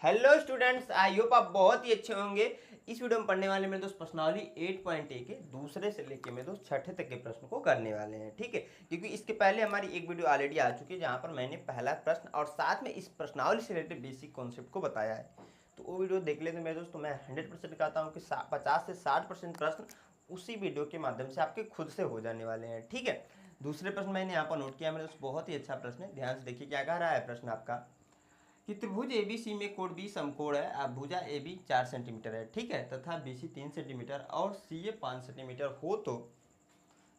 Hello students, I hope आप बहुत ही अच्छे होंगे। इस वीडियो में पढ़ने वाले मेरे दोस्त प्रश्नावली 8.a के दूसरे से लेके मेरे दोस्त छठे तक के प्रश्न को करने वाले हैं। ठीक है, क्योंकि इसके पहले हमारी एक वीडियो ऑलरेडी आ चुकी है जहां पर मैंने पहला प्रश्न और साथ में इस प्रश्नावली से रिलेटेड बेसिक कॉन्सेप्ट को बताया है। तो वो वीडियो देख लेते मेरे दोस्त। तो मैं 100% कहता हूँ कि 50 से 60% प्रश्न उसी वीडियो के माध्यम से आपके खुद से हो जाने वाले हैं। ठीक है, दूसरे प्रश्न मैंने यहाँ पर नोट किया मेरे दोस्त, बहुत ही अच्छा प्रश्न है। ध्यान से देखिए क्या कह रहा है प्रश्न आपका कि त्रिभुज एबीसी में कोण बी समकोण है। अब भुजा ए बी 4 सेंटीमीटर है, ठीक है, तथा बीसी 3 सेंटीमीटर और सी ए 5 सेंटीमीटर हो तो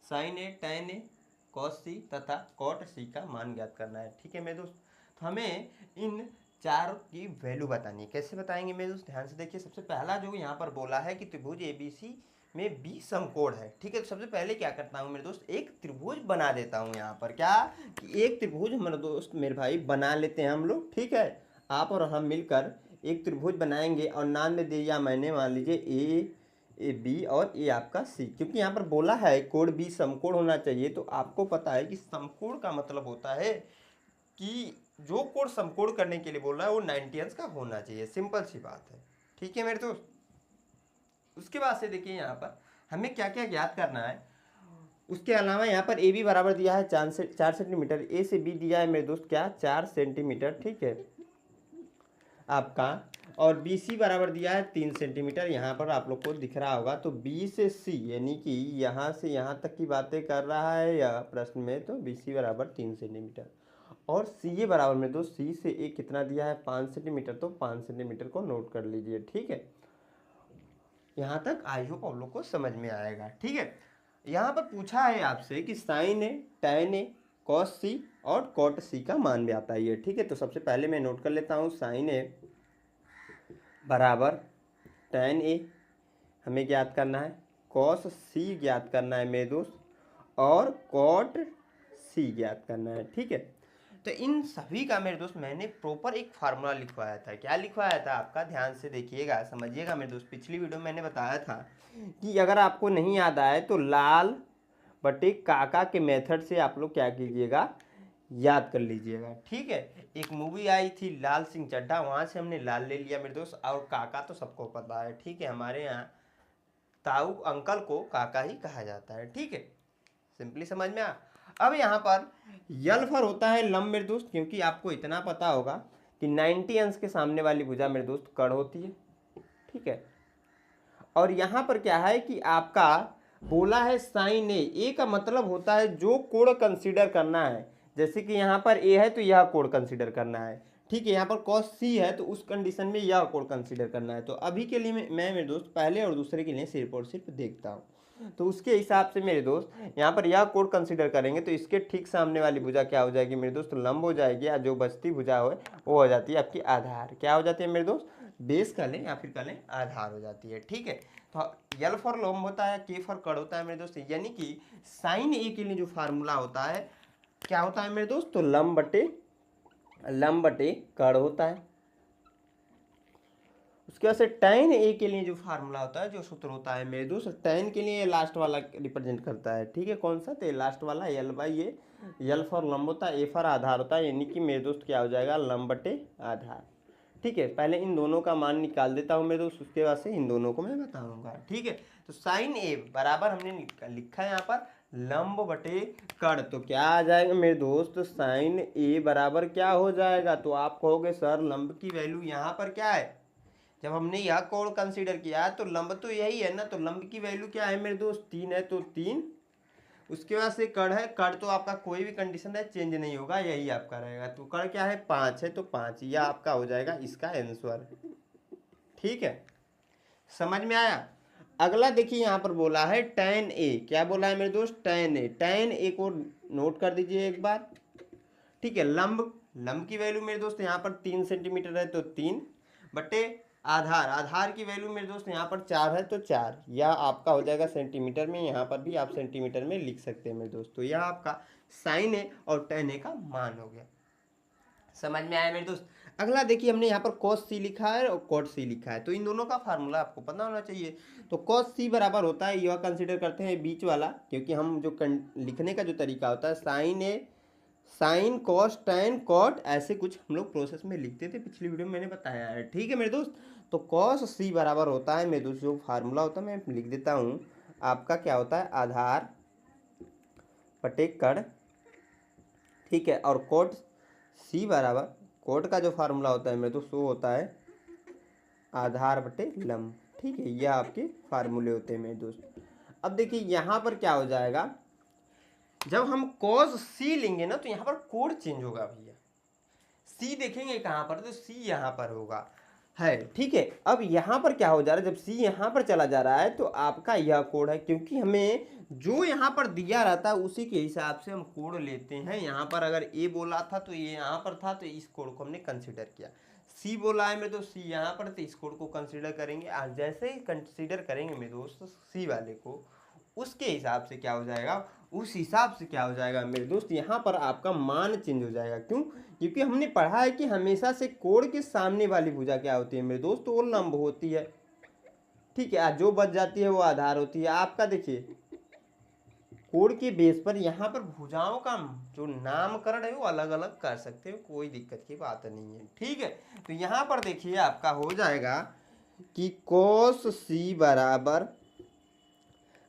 साइन ए tan ए कॉस सी तथा कॉट सी का मान ज्ञात करना है। ठीक है मेरे दोस्त, तो हमें इन चार की वैल्यू बतानी है। कैसे बताएंगे मेरे दोस्त, ध्यान से देखिए। सबसे पहला जो यहाँ पर बोला है कि त्रिभुज एबीसी में बी समकोण है। ठीक है, तो सबसे पहले क्या करता हूँ मेरे दोस्त, एक त्रिभुज बना देता हूँ। यहाँ पर क्या कि एक त्रिभुज मेरे दोस्त मेरे भाई बना लेते हैं हम लोग। ठीक है, आप और हम मिलकर एक त्रिभुज बनाएंगे और नाम में दिया मैंने, मान लीजिए ए बी और ए आपका सी। क्योंकि यहाँ पर बोला है कोण बी समकोण होना चाहिए, तो आपको पता है कि समकोण का मतलब होता है कि जो कोण समकोण करने के लिए बोल रहा है वो 90 अंश का होना चाहिए। सिंपल सी बात है। ठीक है मेरे दोस्त, उसके बाद से देखिए यहाँ पर हमें क्या क्या ज्ञात करना है। उसके अलावा यहाँ पर ए बी बराबर दिया है 4 सेंटीमीटर, ए से बी दिया है मेरे दोस्त क्या 4 सेंटीमीटर। ठीक है आपका, और बी सी बराबर दिया है 3 सेंटीमीटर। यहाँ पर आप लोग को दिख रहा होगा, तो बी से सी यानी कि यहाँ से यहाँ तक की बातें कर रहा है या प्रश्न में, तो बी सी बराबर 3 सेंटीमीटर और सी ए बराबर में दोस्त सी से ए कितना दिया है 5 सेंटीमीटर, तो 5 सेंटीमीटर को नोट कर लीजिए। ठीक है, यहाँ तक आई होप आप लोग को समझ में आएगा। ठीक है, यहाँ पर पूछा है आपसे कि साइन ए tan ए कॉस सी और कॉट सी का मान भी आता है। ठीक है, तो सबसे पहले मैं नोट कर लेता हूँ साइन ए बराबर tan ए हमें ज्ञात करना है, कॉस सी ज्ञात करना है मेरे दोस्त, और कॉट सी ज्ञात करना है। ठीक है, तो इन सभी का मेरे दोस्त मैंने प्रॉपर एक फार्मूला लिखवाया था। क्या लिखवाया था आपका, ध्यान से देखिएगा, समझिएगा मेरे दोस्त। पिछली वीडियो में मैंने बताया था कि अगर आपको नहीं याद आए तो लाल बटे काका के मेथड से आप लोग क्या कीजिएगा, याद कर लीजिएगा। ठीक है, एक मूवी आई थी लाल सिंह चड्ढा, वहाँ से हमने लाल ले लिया मेरे दोस्त, और काका तो सबको पता है। ठीक है, हमारे यहाँ ताऊ अंकल को काका ही कहा जाता है। ठीक है, सिंपली समझ में आ। अब यहाँ पर यलफर होता है लंब मेरे दोस्त, क्योंकि आपको इतना पता होगा कि 90 अंश के सामने वाली भुजा मेरे दोस्त कर्ण होती है। ठीक है, और यहाँ पर क्या है कि आपका बोला है साइन ए का मतलब होता है जो कोण कंसीडर करना है। जैसे कि यहाँ पर ए है तो यह कोण कंसीडर करना है। ठीक है, यहाँ पर cos सी है तो उस कंडीशन में यह कोण कंसीडर करना है। तो अभी के लिए मैं मेरे दोस्त पहले और दूसरे के लिए सिर्फ और सिर्फ देखता हूँ। तो उसके हिसाब से मेरे दोस्त यहाँ पर यह कोण कंसीडर करेंगे, तो इसके ठीक सामने वाली भुजा क्या हो जाएगी मेरे दोस्त, लंब हो जाएगी। या जो बचती भुजा हो वो हो जाती है आपकी आधार। क्या हो जाती है मेरे दोस्त, बेस का लें या फिर का लें आधार हो जाती है। ठीक है, तो यल फॉर लंब होता है, के फॉर कर्ण होता है मेरे दोस्त। यानी कि साइन ए के लिए जो फार्मूला होता है क्या होता है मेरे दोस्त, तो लंब बटे कर्ण होता है। उसके बाद से tan ए के लिए जो फार्मूला होता है, जो सूत्र होता है मेरे दोस्त, tan के लिए लास्ट वाला रिप्रेजेंट करता है। ठीक है, कौन सा, तो लास्ट वाला यल बाई ए, यल फॉर लंब होता है, ए फॉर आधार होता है। यानी कि मेरे दोस्त क्या हो जाएगा, लंब बटे आधार। ठीक है, पहले इन दोनों का मान निकाल देता हूँ मेरे दोस्त, उसके बाद से इन दोनों को मैं बताऊंगा। ठीक है, तो साइन ए बराबर हमने लिखा है यहाँ पर लंब बटे कर्ण, तो क्या आ जाएगा मेरे दोस्त, साइन ए बराबर क्या हो जाएगा। तो आप कहोगे सर लंब की वैल्यू यहाँ पर क्या है, जब हमने यह कोण कंसीडर किया तो लंब तो यही है ना, तो लंब की वैल्यू क्या है मेरे दोस्त, 3 है, तो 3। उसके बाद से कर्ण है, कर्ण तो आपका कोई भी कंडीशन है चेंज नहीं होगा, यही आपका रहेगा। तो कर्ण क्या है, 5 है, तो 5 यह आपका हो जाएगा इसका आंसर। ठीक है, समझ में आया। अगला देखिए यहाँ पर बोला है tan ए, क्या बोला है मेरे दोस्त, tan ए को नोट कर दीजिए एक बार। ठीक है, लंब की वैल्यू मेरे दोस्त यहाँ पर 3 सेंटीमीटर है, तो 3 बटे आधार की वैल्यू मेरे दोस्त यहाँ पर 4 है, तो 4। यह आपका हो जाएगा सेंटीमीटर में, यहाँ पर भी आप सेंटीमीटर में लिख सकते हैं मेरे दोस्त। तो यह आपका साइन ए और tan ए का मान हो गया। समझ में आया मेरे दोस्त। अगला देखिए, हमने यहाँ पर cos सी लिखा है और cot सी लिखा है, तो इन दोनों का फार्मूला आपको पता होना चाहिए। तो cos सी बराबर होता है, यह कंसीडर करते हैं बीच वाला, क्योंकि हम जो लिखने का जो तरीका होता है साइन ए साइन कॉस टैन कॉट ऐसे कुछ हम लोग प्रोसेस में लिखते थे, पिछली वीडियो में मैंने बताया है, ठीक है मेरे दोस्त। तो कॉस सी बराबर होता है मेरे दोस्त, जो फार्मूला होता है मैं लिख देता हूँ, आपका क्या होता है आधार बटे कड़, ठीक है। और कोट सी बराबर, कोट का जो फार्मूला होता है मेरे दोस्त वो होता है आधार बटे लंब, ठीक है। यह आपके फार्मूले होते हैं मेरे दोस्त। अब देखिए यहाँ पर क्या हो जाएगा, जब हम cos सी लेंगे ना तो यहाँ पर कोड चेंज होगा भैया। सी देखेंगे कहाँ पर, तो सी यहाँ पर होगा, है, ठीक है। अब यहाँ पर क्या हो जा रहा है, जब सी यहाँ पर चला जा रहा है तो आपका यह कोड है, क्योंकि हमें जो यहाँ पर दिया रहता है उसी के हिसाब से हम कोड लेते हैं। यहाँ पर अगर ए बोला था तो ये यहाँ पर था, तो इस कोड को हमने कंसिडर किया। सी बोला है मेरे दोस्त, सी यहाँ पर, तो इस कोड को कंसिडर करेंगे। आज जैसे ही कंसिडर करेंगे मेरे दोस्त सी वाले को, उसके हिसाब से क्या हो जाएगा, उस हिसाब से क्या हो जाएगा मेरे दोस्त, यहाँ पर आपका मान चेंज हो जाएगा। क्यों? क्योंकि हमने पढ़ा है कि हमेशा से कोण के सामने वाली भुजा क्या होती है मेरे दोस्त, वो लंब होती है, ठीक है। जो बच जाती है वो आधार होती है। आपका देखिए कोण के बेस पर यहाँ पर भुजाओं का जो नामकरण है वो अलग अलग कर सकते हो, कोई दिक्कत की बात नहीं है, ठीक है। तो यहाँ पर देखिए आपका हो जाएगा कि cos सी बराबर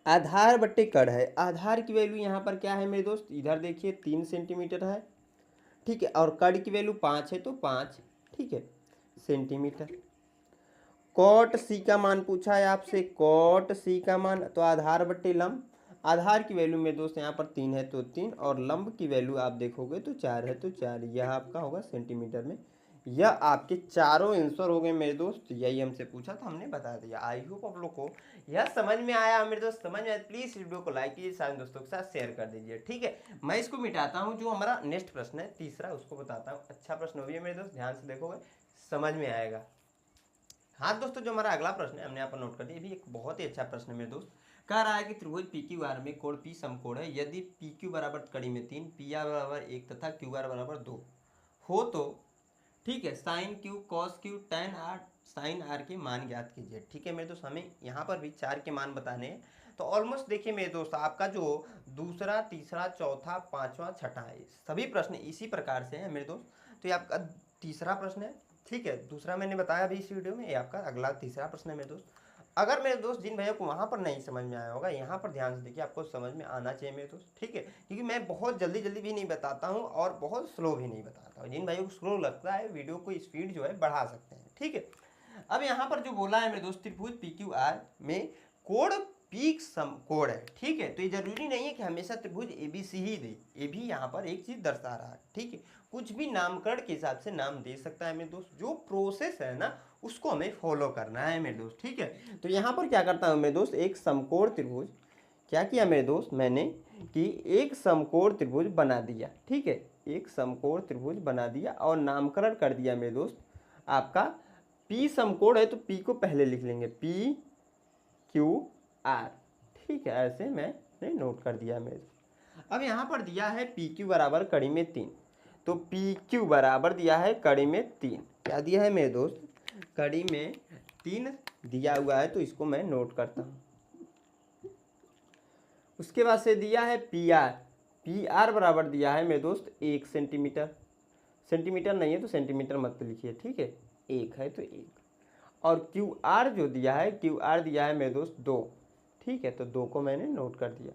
आधार बट्टे कड़ है। आधार की वैल्यू यहाँ पर क्या है मेरे दोस्त, इधर देखिए 3 सेंटीमीटर है, ठीक है। और कड़ की वैल्यू 5 है, तो 5, ठीक है, सेंटीमीटर। कॉट सी का मान पूछा है आपसे, कॉट सी का मान, तो आधार बट्टे लंब, आधार की वैल्यू मेरे दोस्त यहाँ पर 3 है तो 3, और लंब की वैल्यू आप देखोगे तो 4 है तो 4, यह आपका होगा सेंटीमीटर में। यह आपके चारों आंसर हो गए मेरे दोस्त, यही हमसे पूछा था, हमने बता दिया। आई होप आप लोग को यह समझ में आया मेरे दोस्त। समझ में आया प्लीज वीडियो को लाइक कीजिए, सारे दोस्तों के साथ शेयर कर दीजिए, ठीक है। मैं इसको मिटाता हूँ, जो हमारा नेक्स्ट प्रश्न है तीसरा उसको बताता हूँ। अच्छा प्रश्न हो, मेरे दोस्त ध्यान से देखोगे समझ में आएगा। हाँ दोस्तों, जो हमारा अगला प्रश्न है हमने यहाँ पर नोट कर दिया, भी एक बहुत ही अच्छा प्रश्न है मेरे दोस्त। कह रहा है कि त्रिभुज पी क्यू आर में कोण पी समकोण है, यदि पी क्यू बराबर कड़ी में 3, पी आर बराबर 1 तथा क्यू आर बराबर 2 हो तो, ठीक है, sine q cos q tan r sine r के मान ज्ञात कीजिए, ठीक है मेरे दोस्त। हमें यहाँ पर भी 4 के मान बताने हैं। तो ऑलमोस्ट देखिए मेरे दोस्त, आपका जो दूसरा तीसरा चौथा पांचवा छठा है, सभी प्रश्न इसी प्रकार से हैं मेरे दोस्त। तो ये आपका तीसरा प्रश्न है, ठीक है। दूसरा मैंने बताया अभी इस वीडियो में, ये आपका अगला तीसरा प्रश्न है मेरे दोस्त। अगर मेरे दोस्त जिन भैया को वहाँ पर नहीं समझ में आया होगा, यहाँ पर ध्यान से देखिए, आपको समझ में आना चाहिए मेरे दोस्त, ठीक है। क्योंकि मैं बहुत जल्दी जल्दी भी नहीं बताता हूँ और बहुत स्लो भी नहीं बताता हूँ। जिन भाइयों को स्लो लगता है वीडियो को स्पीड जो है बढ़ा सकते हैं, ठीक है। अब यहाँ पर जो बोला है मेरे दोस्त, त्रिभुज पी क्यू आर में कोण पी समकोण है, ठीक है। तो ये जरूरी नहीं है कि हमेशा त्रिभुज ए बी सी ही दे, ये भी यहाँ पर एक चीज दर्शा रहा है, ठीक है। कुछ भी नामकरण के हिसाब से नाम दे सकता है मेरे दोस्त। जो प्रोसेस है ना उसको हमें फॉलो करना है मेरे दोस्त, ठीक है। तो यहाँ पर क्या करता हूँ मेरे दोस्त, एक समकोण त्रिभुज, क्या किया मेरे दोस्त मैंने कि एक समकोण त्रिभुज बना दिया, ठीक है। एक समकोण त्रिभुज बना दिया और नामकरण कर दिया मेरे दोस्त आपका पी समकोण है, तो पी को पहले लिख लेंगे, पी क्यू आर, ठीक है। ऐसे मैंने नोट कर दिया मेरे। अब यहाँ पर दिया है पी क्यू बराबर कड़ी में 3, तो पी क्यू बराबर दिया है कड़ी में 3, क्या दिया है मेरे दोस्त, कड़ी में 3 दिया हुआ है, तो इसको मैं नोट करता हूँ। उसके बाद से दिया है पी आर, पी आर बराबर दिया है मेरे दोस्त 1 सेंटीमीटर, सेंटीमीटर नहीं है तो सेंटीमीटर मत लिखिए, ठीक है, 1 है तो 1। और क्यू आर जो दिया है, क्यू आर दिया है मेरे दोस्त 2, ठीक है, तो 2 को मैंने नोट कर दिया।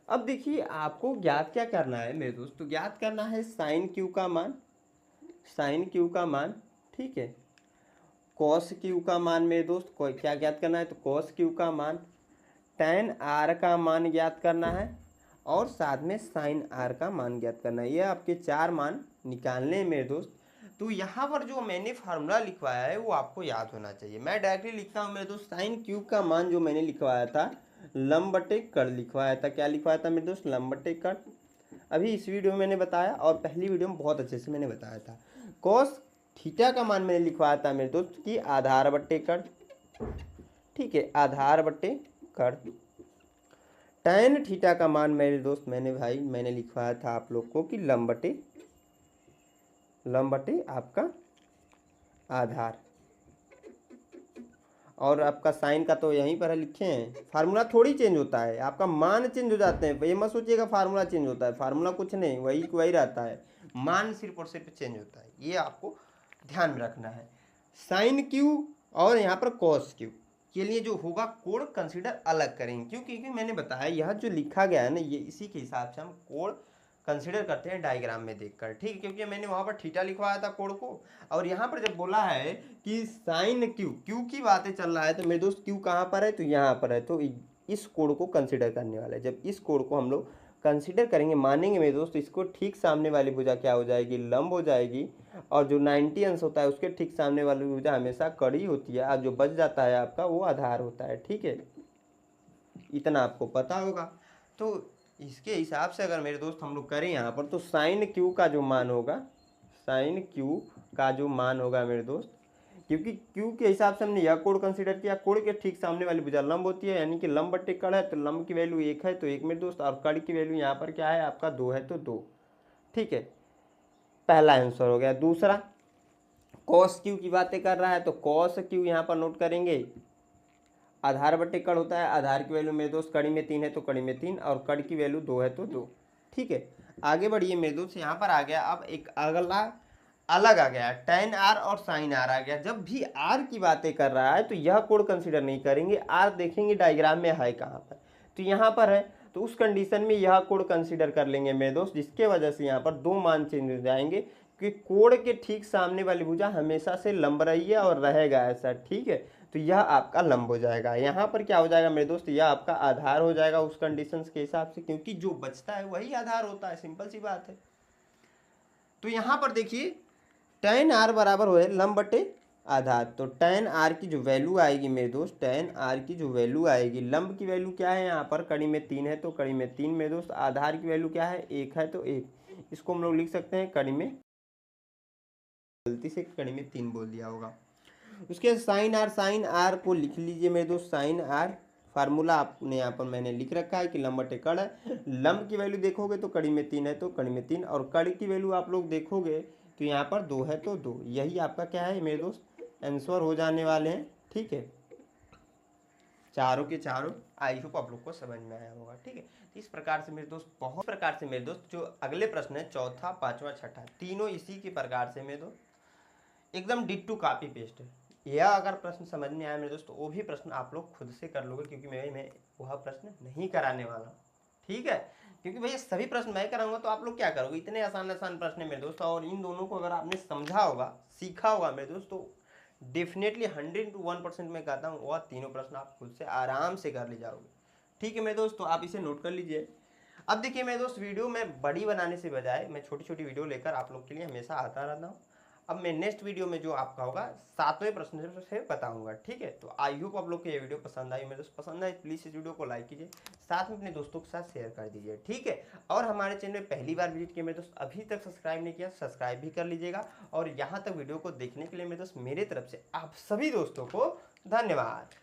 अब देखिए आपको ज्ञात क्या करना है मेरे दोस्त, तो ज्ञात करना है साइन क्यू का मान, साइन क्यू का मान, ठीक है। कॉस क्यू का मान मेरे दोस्त को क्या ज्ञात करना है, तो कॉस क्यू का मान, टैन आर का मान ज्ञात करना है, और साथ में साइन आर का मान ज्ञात करना है। ये आपके 4 मान निकालने हैं मेरे दोस्त। तो यहाँ पर जो मैंने फार्मूला लिखवाया है वो आपको याद होना चाहिए। मैं डायरेक्टली लिखता हूँ मेरे दोस्त, साइन क्यूब का मान जो मैंने लिखवाया था लंब बटे कड़ लिखवाया था। क्या लिखवाया था मेरे दोस्त, लंब बटे कड़। अभी इस वीडियो में मैंने बताया और पहली वीडियो में बहुत अच्छे से मैंने बताया था। कॉस थीटा का मान मैंने लिखवाया था मेरे दोस्त कि आधार बट्टे कड़, ठीक है, आधार बट्टे कड़। टैन थीटा का मान मेरे दोस्त मैंने लिखवाया था आप लोग को कि लंब बटे आपका आधार। और आपका साइन का तो यहीं पर है लिखे हैं। फार्मूला थोड़ी चेंज होता है, आपका मान चेंज हो जाते हैं। ये मत सोचिएगा फार्मूला चेंज होता है, फार्मूला कुछ नहीं, वही वही रहता है, मान सिर्फ और सिर्फ चेंज होता है। ये आपको ध्यान में रखना है। साइन क्यू और यहाँ पर कॉस क्यू के लिए जो होगा कोण कंसीडर अलग करेंगे, क्योंकि मैंने बताया यह जो लिखा गया है ना, ये इसी के हिसाब से हम कोण कंसीडर करते हैं डायग्राम में देखकर, ठीक है। क्योंकि मैंने वहाँ पर थीटा लिखवाया था कोण को, और यहाँ पर जब बोला है कि साइन क्यू, क्यू की बातें चल रहा है, तो मेरे दोस्त क्यू कहाँ पर है, तो यहाँ पर है। तो इस कोण को कंसीडर करने वाला है। जब इस कोण को हम लोग कंसीडर करेंगे, मानेंगे मेरे दोस्त, इसको ठीक सामने वाली भुजा क्या हो जाएगी, लंब हो जाएगी। और जो 90 अंश होता है उसके ठीक सामने वाली भुजा हमेशा कड़ी होती है, और जो बच जाता है आपका वो आधार होता है, ठीक है। इतना आपको पता होगा। तो इसके हिसाब से अगर मेरे दोस्त हम लोग करें यहाँ पर, तो साइन क्यू का जो मान होगा, साइन क्यू का जो मान होगा मेरे दोस्त, क्योंकि क्यू के हिसाब से हमने यह कोण कंसीडर किया, कोण के ठीक सामने वाली भुजा लंब होती है, यानी कि लंब बट्टे कड़ है, तो लंब की वैल्यू 1 है तो 1 मेरे दोस्त, और कड़ की वैल्यू यहाँ पर क्या है आपका 2 है तो 2, ठीक है। पहला आंसर हो गया। दूसरा कॉस क्यू की बातें कर रहा है, तो कॉस क्यू यहाँ पर नोट करेंगे, आधार बट्टे कड़ होता है, आधार की वैल्यू मेरे दोस्त कड़ी में 3 है तो कड़ी में 3, और कड़ की वैल्यू 2 है तो 2, ठीक है। आगे बढ़िए मेरे दोस्त, यहाँ पर आ गया अब एक अगला अलग आ गया, tan r और sin r आ गया। जब भी r की बातें कर रहा है तो यह कोण कंसीडर नहीं करेंगे, r देखेंगे डायग्राम में है कहाँ पर, तो यहाँ पर है, तो उस कंडीशन में यह कोण कंसीडर कर लेंगे मेरे दोस्त, जिसके वजह से यहाँ पर दो मान चेंज हो जाएंगे, कि कोण के ठीक सामने वाली भुजा हमेशा से लंब रही है और रहेगा ऐसा, ठीक है। तो यह आपका लंब हो जाएगा। यहाँ पर क्या हो जाएगा मेरे दोस्त, यह आपका आधार हो जाएगा उस कंडीशन के हिसाब से, क्योंकि जो बचता है वही आधार होता है, सिंपल सी बात है। तो यहाँ पर देखिए tan r बराबर हो लंब बटे आधार, तो tan r की जो वैल्यू आएगी मेरे दोस्त, tan r की जो वैल्यू आएगी, लंब की वैल्यू क्या है यहाँ पर, कड़ी में 3 है तो कड़ी में 3 मेरे दोस्त, आधार की वैल्यू क्या है 1 है तो 1, इसको हम लोग लिख सकते हैं कड़ी में, गलती से कड़ी में 3 बोल दिया होगा। उसके साइन आर को लिख लीजिए मेरे दोस्त, साइन आर फार्मूला आपने यहाँ पर मैंने लिख रखा है कि लंब बटे कड़ है, लंब की वैल्यू देखोगे तो कड़ी में 3 है तो कड़ी में 3, और कड़ की वैल्यू आप लोग देखोगे तो यहाँ पर 2 है तो 2, यही आपका क्या है मेरे दोस्त आंसर हो जाने वाले हैं, ठीक है। चारों के चारों आई होप आप लोग को समझ में आया होगा, ठीक है। तो इस प्रकार से मेरे दोस्त, बहुत प्रकार से मेरे दोस्त, जो अगले प्रश्न है चौथा, पांचवा, छठा, तीनों इसी के प्रकार से मेरे दोस्त एकदम डिट्टू कॉपी पेस्ट है। यह अगर प्रश्न समझ में आया मेरे दोस्त, वो भी प्रश्न आप लोग खुद से कर लोगे, क्योंकि मैं वह प्रश्न नहीं कराने वाला, ठीक है। क्योंकि भैया सभी प्रश्न मैं कराऊंगा तो आप लोग क्या करोगे, इतने आसान आसान प्रश्न है मेरे दोस्त, और इन दोनों को अगर आपने समझा होगा, सीखा होगा मेरे दोस्त, तो डेफिनेटली 100 to 1% मैं कहता हूँ वह तीनों प्रश्न आप खुद से आराम से कर ले जाओगे, ठीक है मेरे दोस्त। तो आप इसे नोट कर लीजिए। अब देखिए मेरे दोस्त, वीडियो में बड़ी बनाने से बजाय मैं छोटी छोटी वीडियो लेकर आप लोग के लिए हमेशा आता रहता हूँ। अब मैं नेक्स्ट वीडियो में जो आपका होगा 7वें प्रश्न से बताऊंगा, ठीक है। तो आई होप आप लोग को ये वीडियो पसंद आई। मेरे दोस्त पसंद आई प्लीज़ इस वीडियो को लाइक कीजिए, साथ में अपने दोस्तों के साथ शेयर कर दीजिए, ठीक है। और हमारे चैनल में पहली बार विजिट किए मेरे दोस्त, अभी तक सब्सक्राइब नहीं किया, सब्सक्राइब भी कर लीजिएगा। और यहाँ तक वीडियो को देखने के लिए मेरे दोस्त, मेरे तरफ से आप सभी दोस्तों को धन्यवाद।